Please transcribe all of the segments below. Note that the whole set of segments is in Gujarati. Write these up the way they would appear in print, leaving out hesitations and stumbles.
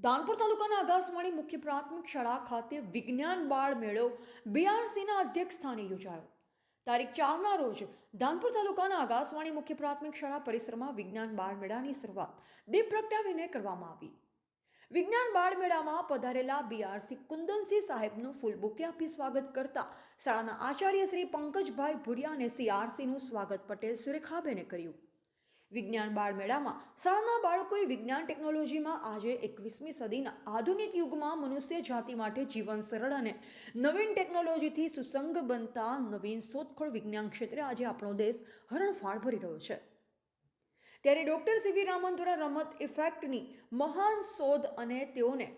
ધાનપુર તાલુકાના આગાસવાણી મુખ્ય પ્રાથમિક શાળા ખાતે વિજ્ઞાન બાળ મેળો બીઆરસીના અધ્યક્ષ સ્થાને યોજાયો. તારીખ 4ના રોજ ધાનપુર તાલુકાના આગાસવાણી મુખ્ય પ્રાથમિક શાળા પરિસરમાં વિજ્ઞાન બાળ મેળાની શરૂઆત દીપ પ્રગટાવીને કરવામાં આવી. વિજ્ઞાન બાળ મેળામાં પધારેલા બીઆરસી કુંદનસિંહ સાહેબનું ફૂલ બુકે આપી સ્વાગત કરતા શાળાના આચાર્ય શ્રી પંકજભાઈ ભુરિયા અને સીઆરસીનું સ્વાગત પટેલ સુરેખાબેને કર્યું. વિજ્ઞાન બાળ મેળામાં શાળાના બાળકોએ વિજ્ઞાન ટેકનોલોજીમાં આજે 21મી સદીના આધુનિક યુગમાં મનુષ્ય જાતિ માટે જીવન સરળ અને નવીન ટેકનોલોજીથી સુસંગ બનતા નવીન શોધખોળ વિજ્ઞાન ક્ષેત્રે આજે આપણો દેશ હરણફાળ ભરી રહ્યો છે. ત્યારે ડૉક્ટર સીવી રામન દ્વારા રમત ઇફેક્ટની મહાન શોધ અને તેઓને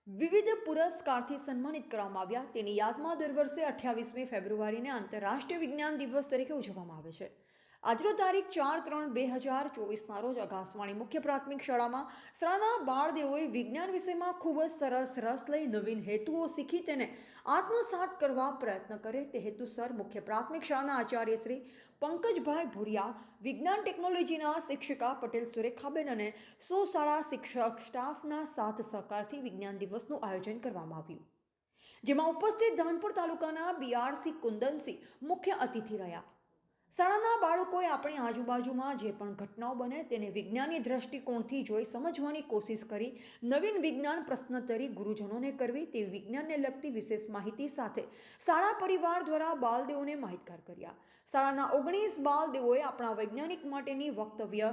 વિવિધ પુરસ્કારથી સન્માનિત કરવામાં આવ્યા. તેની યાદમાં દર વર્ષે 28મી ફેબ્રુઆરીને આંતરરાષ્ટ્રીય વિજ્ઞાન દિવસ તરીકે ઉજવવામાં આવે છે. આજનો તારીખ 4/3/2024ના રોજ આકાશવાણી મુખ્ય પ્રાથમિક શાળામાં શાળાના બાળદેવોએ વિજ્ઞાન વિષયમાં ખૂબ જ સરસ રસ લઈ નવીન હેતુઓ શીખી તેને આત્મસાત કરવા પ્રયત્ન કરે તે હેતુસર મુખ્ય પ્રાથમિક શાળાના આચાર્ય શ્રી પંકજભાઈ ભુરિયા, વિજ્ઞાન ટેકનોલોજીના શિક્ષિકા પટેલ સુરેખાબેન અને શાળા શિક્ષક સ્ટાફના સાથ સહકારથી વિજ્ઞાન દિવસનું આયોજન કરવામાં આવ્યું, જેમાં ઉપસ્થિત ધાનપુર તાલુકાના બીઆરસી કુંદનસિંહ મુખ્ય અતિથિ રહ્યા. શાળાના બાળકોએ આપણી આજુબાજુમાં જે પણ ઘટનાઓ બને તેને વિજ્ઞાનની દ્રષ્ટિકોણથી જોઈ સમજવાની કોશિશ કરી નવીન વિજ્ઞાન પ્રશ્નોત્તરી ગુરુજનોને કરવી તેવી વિજ્ઞાનને લગતી વિશેષ માહિતી સાથે શાળા પરિવાર દ્વારા બાલદેવોને માહિતગાર કર્યા. શાળાના 19 બાલદેવોએ આપણા વૈજ્ઞાનિક માટેની વક્તવ્ય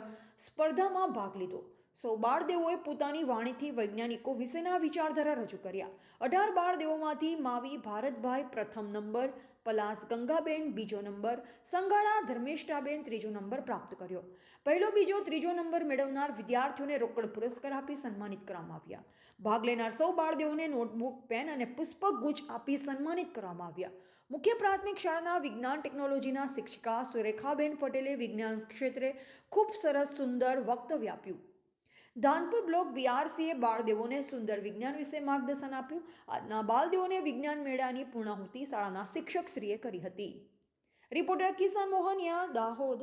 સ્પર્ધામાં ભાગ લીધો. સૌ બાળદેવોએ પોતાની વાણીથી વૈજ્ઞાનિકો વિશેના વિચારધારા રજૂ કર્યા. 18 બાળદેવોમાંથી માવી ભારતભાઈ પ્રથમ નંબર, પલાસ ગંગાબેન બીજો નંબર, સંઘાડા ધર્મેષ્ઠાબેન ત્રીજો નંબર પ્રાપ્ત કર્યો. પહેલો, બીજો, ત્રીજો નંબર મેળવનાર વિદ્યાર્થીઓને રોકડ પુરસ્કાર આપી સન્માનિત કરવામાં આવ્યા. ભાગ લેનાર સૌ બાળદેવોને નોટબુક, પેન અને પુષ્પક ગુચ્છ આપી સન્માનિત કરવામાં આવ્યા. મુખ્ય પ્રાથમિક શાળાના વિજ્ઞાન ટેકનોલોજીના શિક્ષિકા સુરેખાબેન પટેલે વિજ્ઞાન ક્ષેત્રે ખૂબ સરસ સુંદર વક્તવ્ય આપ્યું. ધાનપુર બ્લોક બીઆરસીએ બાળદેવોને સુંદર વિજ્ઞાન વિશે માર્ગદર્શન આપ્યું. આજના બાળદેવોને વિજ્ઞાન મેળાની પૂર્ણાહુતિ શાળાના શિક્ષકશ્રીએ કરી હતી. રિપોર્ટર કિશન મોહનિયા, દાહોદ.